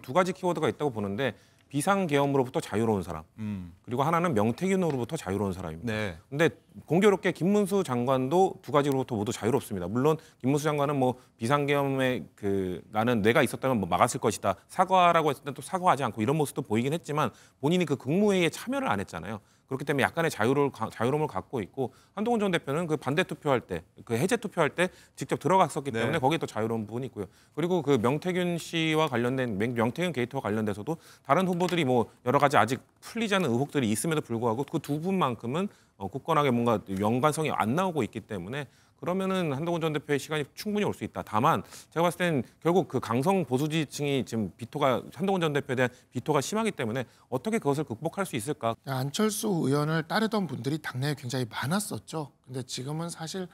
두 가지 키워드가 있다고 보는데 비상계엄으로부터 자유로운 사람 그리고 하나는 명태균으로부터 자유로운 사람입니다. 네. 근데 공교롭게 김문수 장관도 두 가지로부터 모두 자유롭습니다. 물론 김문수 장관은 뭐 비상계엄에 나는 내가 있었다면 뭐 막았을 것이다. 사과라고 했을 때 또 사과하지 않고 이런 모습도 보이긴 했지만 본인이 그 국무회의에 참여를 안 했잖아요. 그렇기 때문에 약간의 자유로움을 갖고 있고 한동훈 전 대표는 그 반대 투표할 때, 그 해제 투표할 때 직접 들어갔었기 때문에 네. 거기에 또 자유로운 부분이 있고요. 그리고 그 명태균 씨와 관련된 명태균 게이트와 관련돼서도 다른 후보들이 뭐 여러 가지 아직 풀리지 않은 의혹들이 있음에도 불구하고 그 두 분만큼은 굳건하게 뭔가 연관성이 안 나오고 있기 때문에 그러면은 한동훈 전 대표의 시간이 충분히 올 수 있다. 다만 제가 봤을 때는 결국 그 강성 보수 지지층이 지금 한동훈 전 대표에 대한 비토가 심하기 때문에 어떻게 그것을 극복할 수 있을까? 안철수 의원을 따르던 분들이 당내에 굉장히 많았었죠. 근데 지금은 사실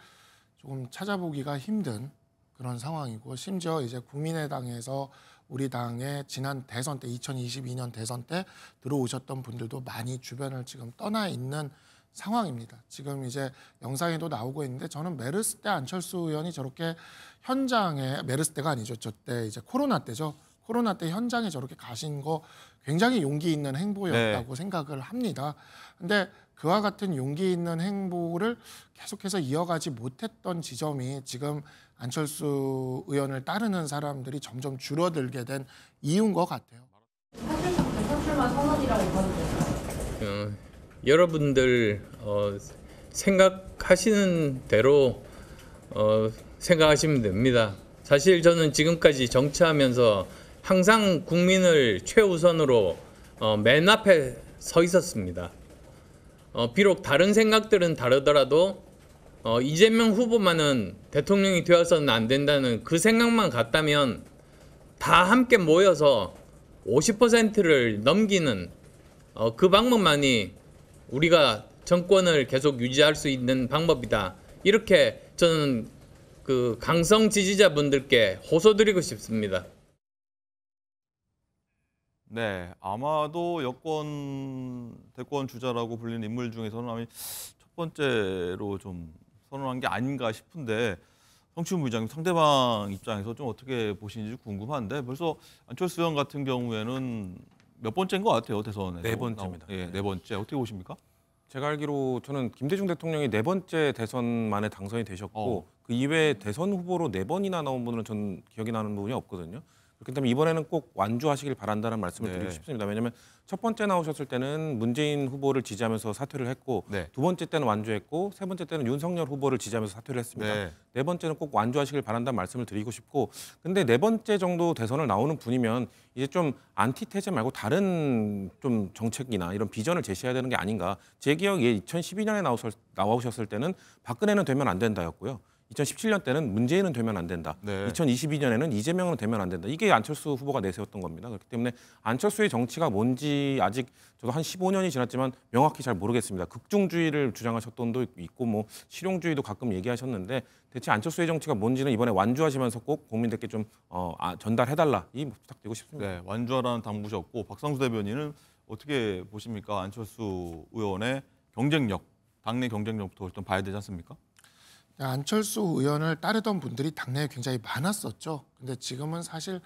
조금 찾아보기가 힘든 그런 상황이고 심지어 이제 국민의당에서 우리 당의 지난 대선 때 2022년 대선 때 들어오셨던 분들도 많이 주변을 지금 떠나 있는 상황입니다. 지금 이제 영상에도 나오고 있는데 저는 메르스 때 안철수 의원이 저렇게 현장에 메르스 때가 아니죠. 저때 이제 코로나 때죠. 코로나 때 현장에 저렇게 가신 거 굉장히 용기 있는 행보였다고 생각을 합니다. 근데 그와 같은 용기 있는 행보를 계속해서 이어가지 못했던 지점이 지금 안철수 의원을 따르는 사람들이 점점 줄어들게 된 이유인 것 같아요. 사실상 대선출마 선언이라고 봐도 될까요? 여러분들 생각하시는 대로 생각하시면 됩니다. 사실 저는 지금까지 정치하면서 항상 국민을 최우선으로 맨 앞에 서 있었습니다. 비록 다른 생각들은 다르더라도 이재명 후보만은 대통령이 되어서는 안 된다는 그 생각만 같다면 다 함께 모여서 50%를 넘기는 그 방법만이 우리가 정권을 계속 유지할 수 있는 방법이다. 이렇게 저는 그 강성 지지자분들께 호소드리고 싶습니다. 네, 아마도 대권 주자라고 불리는 인물 중에서는 아마 첫 번째로 좀 선언한 게 아닌가 싶은데 성추문 부장님 상대방 입장에서 좀 어떻게 보시는지 궁금한데 벌써 안철수 의원 같은 경우에는 몇 번째인 것 같아요, 대선에. 네 번째입니다. 예, 네 번째. 어떻게 보십니까? 제가 알기로 저는 김대중 대통령이 네 번째 대선 만에 당선이 되셨고 그 이외에 대선 후보로 네 번이나 나온 분은 전 기억이 나는 부분이 없거든요. 그렇기 때문에 이번에는 꼭 완주하시길 바란다는 말씀을 드리고 싶습니다. 왜냐하면 첫 번째 나오셨을 때는 문재인 후보를 지지하면서 사퇴를 했고 두 번째 때는 완주했고 세 번째 때는 윤석열 후보를 지지하면서 사퇴를 했습니다. 네 번째는 꼭 완주하시길 바란다는 말씀을 드리고 싶고 근데 네 번째 정도 대선을 나오는 분이면 이제 좀 안티테제 말고 다른 좀 정책이나 이런 비전을 제시해야 되는 게 아닌가. 제 기억에 2012년에 나오셨을 때는 박근혜는 되면 안 된다였고요. 2017년 때는 문재인은 되면 안 된다. 2022년에는 이재명은 되면 안 된다. 이게 안철수 후보가 내세웠던 겁니다. 그렇기 때문에 안철수의 정치가 뭔지 아직 저도 한 15년이 지났지만 명확히 잘 모르겠습니다. 극중주의를 주장하셨던 분도 있고 뭐 실용주의도 가끔 얘기하셨는데 대체 안철수의 정치가 뭔지는 이번에 완주하시면서 꼭 국민들께 좀 전달해달라 이 부탁드리고 싶습니다. 네, 완주하라는 당부셨고 박상수 대변인은 어떻게 보십니까? 안철수 의원의 경쟁력, 당내 경쟁력부터 일단 봐야 되지 않습니까? 안철수 의원을 따르던 분들이 당내에 굉장히 많았었죠. 근데 지금은 사실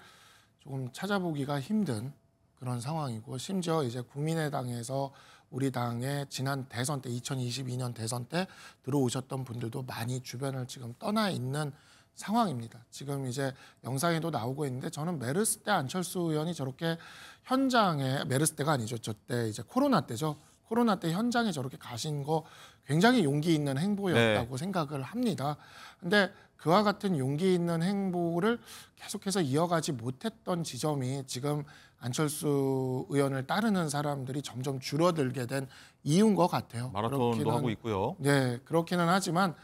조금 찾아보기가 힘든 그런 상황이고 심지어 이제 국민의당에서 우리 당의 지난 대선 때 2022년 대선 때 들어오셨던 분들도 많이 주변을 지금 떠나 있는 상황입니다. 지금 이제 영상에도 나오고 있는데 저는 메르스 때 안철수 의원이 저렇게 현장에 메르스 때가 아니죠. 저때 이제 코로나 때죠. 코로나 때 현장에 저렇게 가신 거 굉장히 용기 있는 행보였다고 생각을 합니다. 근데 그와 같은 용기 있는 행보를 계속해서 이어가지 못했던 지점이 지금 안철수 의원을 따르는 사람들이 점점 줄어들게 된 이유인 것 같아요. 마라톤도 하고 있고요. 네, 그렇기는 하지만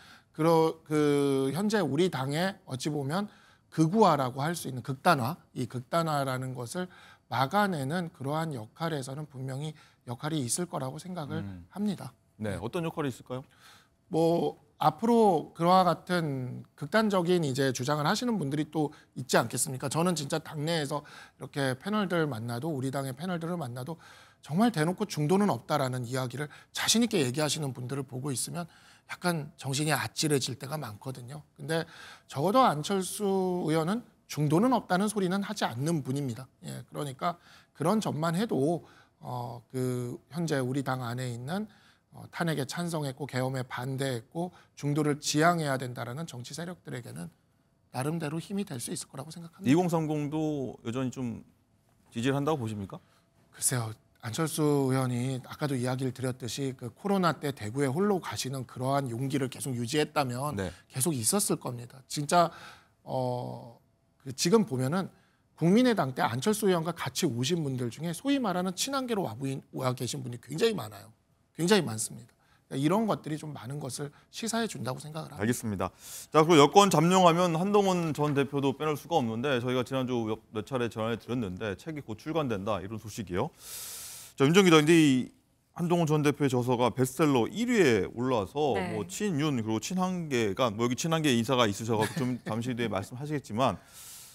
현재 우리 당에 어찌 보면 극우화라고 할 수 있는 극단화, 이 극단화라는 것을 막아내는 그러한 역할에서는 분명히 역할이 있을 거라고 생각을 합니다. 네, 어떤 역할이 있을까요? 뭐 앞으로 그와 같은 극단적인 이제 주장을 하시는 분들이 또 있지 않겠습니까? 저는 진짜 당내에서 이렇게 패널들 만나도 우리 당의 패널들을 만나도 정말 대놓고 중도는 없다라는 이야기를 자신 있게 얘기하시는 분들을 보고 있으면 약간 정신이 아찔해질 때가 많거든요. 근데 적어도 안철수 의원은 중도는 없다는 소리는 하지 않는 분입니다. 예, 그러니까 그런 점만 해도 그 현재 우리 당 안에 있는 탄핵에 찬성했고 계엄에 반대했고 중도를 지향해야 된다라는 정치 세력들에게는 나름대로 힘이 될 수 있을 거라고 생각합니다. 2030도 여전히 좀 지지를 한다고 보십니까? 글쎄요. 안철수 의원이 아까도 이야기를 드렸듯이 그 코로나 때 대구에 홀로 가시는 그러한 용기를 계속 유지했다면 네. 계속 있었을 겁니다. 진짜 그 지금 보면은 국민의당 때 안철수 의원과 같이 오신 분들 중에 소위 말하는 친한계로 와 계신 분이 굉장히 많아요. 굉장히 많습니다. 그러니까 이런 것들이 좀 많은 것을 시사해 준다고 생각을 합니다. 알겠습니다. 자, 그리고 여권 잠룡하면 한동훈 전 대표도 빼놓을 수가 없는데 저희가 지난주 몇 차례 전해 드렸는데 책이 곧 출간된다 이런 소식이요. 자, 윤정 기자, 근데 이 한동훈 전 대표의 저서가 베스트셀러 1위에 올라서 네. 뭐 친윤 그리고 친한계가 뭐 여기 친한계 인사가 있으셔서 좀 잠시 뒤에 말씀하시겠지만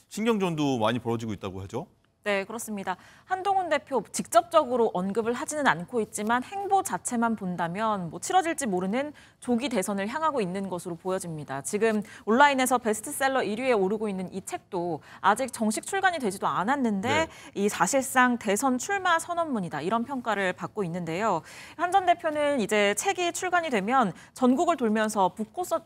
신경전도 많이 벌어지고 있다고 하죠. 네, 그렇습니다. 한동훈 대표 직접적으로 언급을 하지는 않고 있지만 행보 자체만 본다면 뭐 치러질지 모르는 조기 대선을 향하고 있는 것으로 보여집니다. 지금 온라인에서 베스트셀러 1위에 오르고 있는 이 책도 아직 정식 출간이 되지도 않았는데 네. 이 사실상 대선 출마 선언문이다 이런 평가를 받고 있는데요. 한 전 대표는 이제 책이 출간이 되면 전국을 돌면서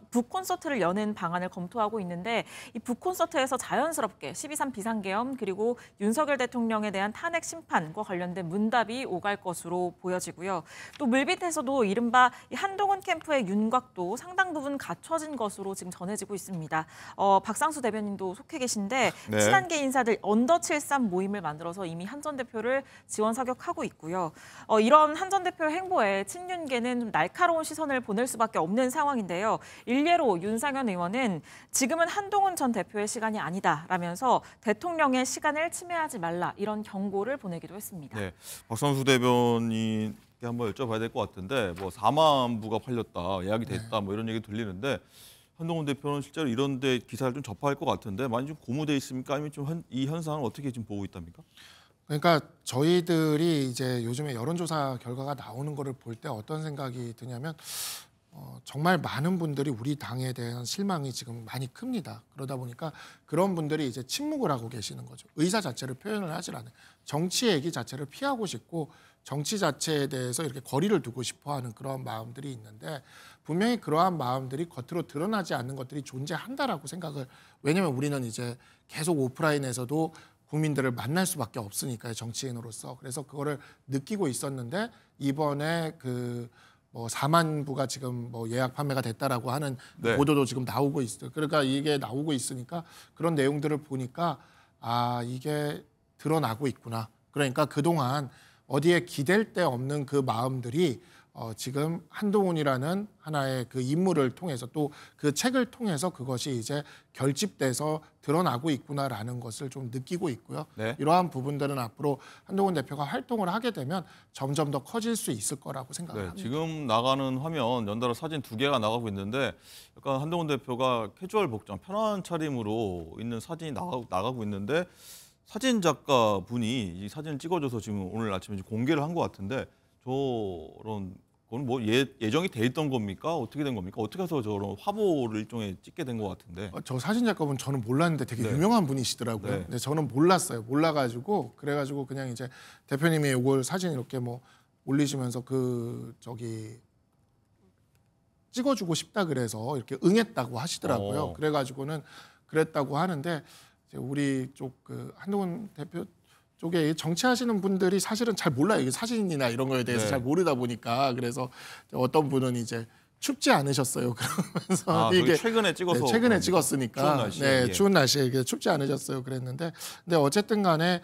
북콘서트를 여는 방안을 검토하고 있는데 이 북콘서트에서 자연스럽게 12.3 비상계엄 그리고 윤석열 대통령에 대한 탄핵 심판과 관련된 문답이 오갈 것으로 보여지고요. 또 물밑에서도 이른바 이 한동훈 캠프의 윤곽도 상당 부분 갖춰진 것으로 지금 전해지고 있습니다. 박상수 대변인도 속해 계신데 네. 친한계 인사들 언더73 모임을 만들어서 이미 한 전 대표를 지원 사격하고 있고요. 이런 한 전 대표의 행보에 친윤계는 좀 날카로운 시선을 보낼 수밖에 없는 상황인데요. 일례로 윤상현 의원은 지금은 한동훈 전 대표의 시간이 아니다라면서 대통령의 시간을 침해하지 말라 이런 경고를 보내기도 했습니다. 네, 박상수 대변인께 한번 여쭤봐야 될 것 같은데 뭐 4만 부가 팔렸다, 예약이 됐다, 뭐 이런 얘기 들리는데 한동훈 대표는 실제로 이런데 기사를 좀 접할 것 같은데 많이 좀 고무돼 있습니까? 아니면 좀 이 현상을 어떻게 지금 보고 있답니까? 그러니까 저희들이 이제 요즘에 여론조사 결과가 나오는 거를 볼 때 어떤 생각이 드냐면 정말 많은 분들이 우리 당에 대한 실망이 지금 많이 큽니다. 그러다 보니까 그런 분들이 이제 침묵을 하고 계시는 거죠. 의사 자체를 표현을 하질 않아요. 정치 얘기 자체를 피하고 싶고 정치 자체에 대해서 이렇게 거리를 두고 싶어하는 그런 마음들이 있는데 분명히 그러한 마음들이 겉으로 드러나지 않는 것들이 존재한다라고 생각을 왜냐하면 우리는 이제 계속 오프라인에서도 국민들을 만날 수밖에 없으니까요. 정치인으로서. 그래서 그거를 느끼고 있었는데 이번에 뭐 4만 부가 지금 뭐 예약 판매가 됐다라고 하는 네. 보도도 지금 나오고 있어요. 그러니까 이게 나오고 있으니까 그런 내용들을 보니까 아 이게 드러나고 있구나. 그러니까 그동안 어디에 기댈 데 없는 그 마음들이 지금 한동훈이라는 하나의 그 인물을 통해서 또 그 책을 통해서 그것이 이제 결집돼서 드러나고 있구나라는 것을 좀 느끼고 있고요. 네. 이러한 부분들은 앞으로 한동훈 대표가 활동을 하게 되면 점점 더 커질 수 있을 거라고 생각을 네, 합니다. 지금 나가는 화면 연달아 사진 2개가 나가고 있는데 약간 한동훈 대표가 캐주얼 복장, 편한 차림으로 있는 사진이 나가고 있는데 사진 작가 분이 이 사진을 찍어줘서 지금 오늘 아침에 공개를 한 것 같은데 저런 건 뭐 예정이 돼 있던 겁니까? 어떻게 된 겁니까? 어떻게 해서 저런 화보를 일종의 찍게 된 것 같은데. 저 사진 작가분 저는 몰랐는데 되게 네. 유명한 분이시더라고요. 네. 근데 저는 몰랐어요. 몰라가지고 그래가지고 그냥 이제 대표님이 이걸 사진 이렇게 뭐 올리시면서 찍어주고 싶다 그래서 이렇게 응했다고 하시더라고요. 그래가지고는 그랬다고 하는데 이제 우리 쪽 그 한동훈 대표 쪽에 정치하시는 분들이 사실은 잘 몰라요. 이게 사진이나 이런 거에 대해서 네. 잘 모르다 보니까 그래서 어떤 분은 이제 춥지 않으셨어요. 그러면서 이게 최근에 찍어서 네, 최근에 찍었으니까 추운 날씨에, 네, 예. 추운 날씨에 이게 춥지 않으셨어요. 그랬는데 근데 어쨌든 간에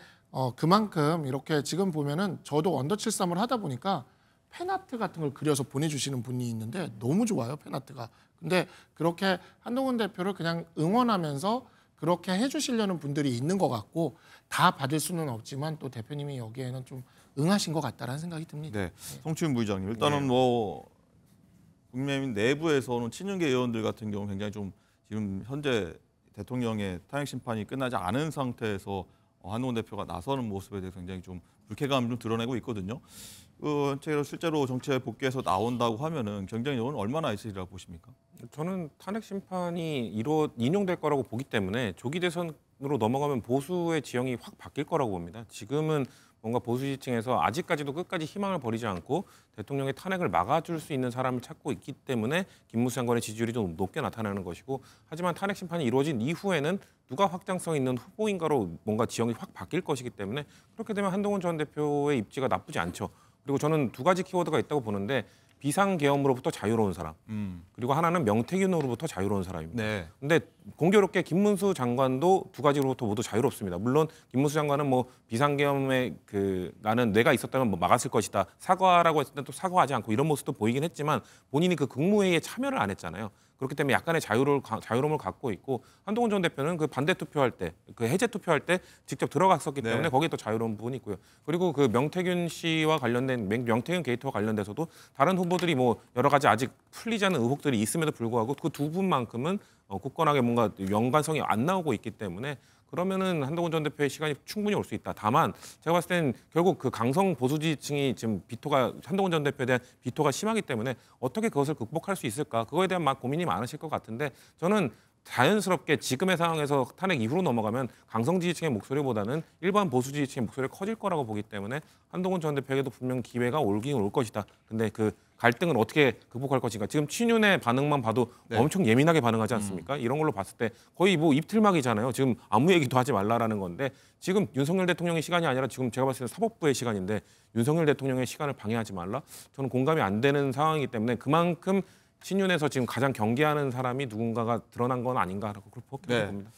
그만큼 이렇게 지금 보면은 저도 언더73을 하다 보니까 팬아트 같은 걸 그려서 보내주시는 분이 있는데 너무 좋아요. 팬아트가. 근데 그렇게 한동훈 대표를 그냥 응원하면서 그렇게 해주시려는 분들이 있는 것 같고 다 받을 수는 없지만 또 대표님이 여기에는 좀 응하신 것 같다라는 생각이 듭니다. 네, 성추인 부의장님 일단은 뭐 국민의힘 내부에서는 친윤계 의원들 같은 경우 굉장히 좀 지금 현재 대통령의 탄핵 심판이 끝나지 않은 상태에서 한동훈 대표가 나서는 모습에 대해서 굉장히 좀 불쾌감을 좀 드러내고 있거든요. 제가 실제로 정치에 복귀해서 나온다고 하면은 경쟁력은 얼마나 있으리라고 보십니까? 저는 탄핵 심판이 인용될 거라고 보기 때문에 조기 대선 대선으로 넘어가면 보수의 지형이 확 바뀔 거라고 봅니다. 지금은 뭔가 보수 지층에서 아직까지도 끝까지 희망을 버리지 않고 대통령의 탄핵을 막아줄 수 있는 사람을 찾고 있기 때문에 김문수 장관의 지지율이 좀 높게 나타나는 것이고, 하지만 탄핵 심판이 이루어진 이후에는 누가 확장성 있는 후보인가로 뭔가 지형이 확 바뀔 것이기 때문에 그렇게 되면 한동훈 전 대표의 입지가 나쁘지 않죠. 그리고 저는 두 가지 키워드가 있다고 보는데 비상계엄으로부터 자유로운 사람, 그리고 하나는 명태균으로부터 자유로운 사람입니다. 네. 근데 공교롭게 김문수 장관도 두 가지로부터 모두 자유롭습니다. 물론 김문수 장관은 뭐 비상계엄에 나는 내가 있었다면 뭐 막았을 것이다, 사과라고 했을 때 또 사과하지 않고 이런 모습도 보이긴 했지만 본인이 그 국무회의에 참여를 안 했잖아요. 그렇기 때문에 약간의 자유로움을 갖고 있고, 한동훈 전 대표는 그 반대 투표할 때, 그 해제 투표할 때 직접 들어갔었기 때문에 네. 거기에 또 자유로운 부분이 있고요. 그리고 그 명태균 씨와 관련된 명태균 게이트와 관련돼서도 다른 후보들이 뭐 여러 가지 아직 풀리지 않은 의혹들이 있음에도 불구하고 그 두 분만큼은 굳건하게 뭔가 연관성이 안 나오고 있기 때문에 그러면은 한동훈 전 대표의 시간이 충분히 올 수 있다. 다만 제가 봤을 때는 결국 그 강성 보수 지층이 지금 한동훈 전 대표에 대한 비토가 심하기 때문에 어떻게 그것을 극복할 수 있을까, 그거에 대한 막 고민이 많으실 것 같은데, 저는 자연스럽게 지금의 상황에서 탄핵 이후로 넘어가면 강성 지지층의 목소리보다는 일반 보수 지지층의 목소리가 커질 거라고 보기 때문에 한동훈 전 대표에게도 분명 기회가 올긴 올 것이다. 근데 그 갈등을 어떻게 극복할 것인가. 지금 친윤의 반응만 봐도 네. 엄청 예민하게 반응하지 않습니까? 이런 걸로 봤을 때 거의 뭐 입틀막이잖아요. 지금 아무 얘기도 하지 말라라는 건데, 지금 윤석열 대통령의 시간이 아니라 지금 제가 봤을 때 사법부의 시간인데 윤석열 대통령의 시간을 방해하지 말라? 저는 공감이 안 되는 상황이기 때문에 그만큼 친윤에서 지금 가장 경계하는 사람이 누군가가 드러난 건 아닌가라고 그렇게 네. 봅니다.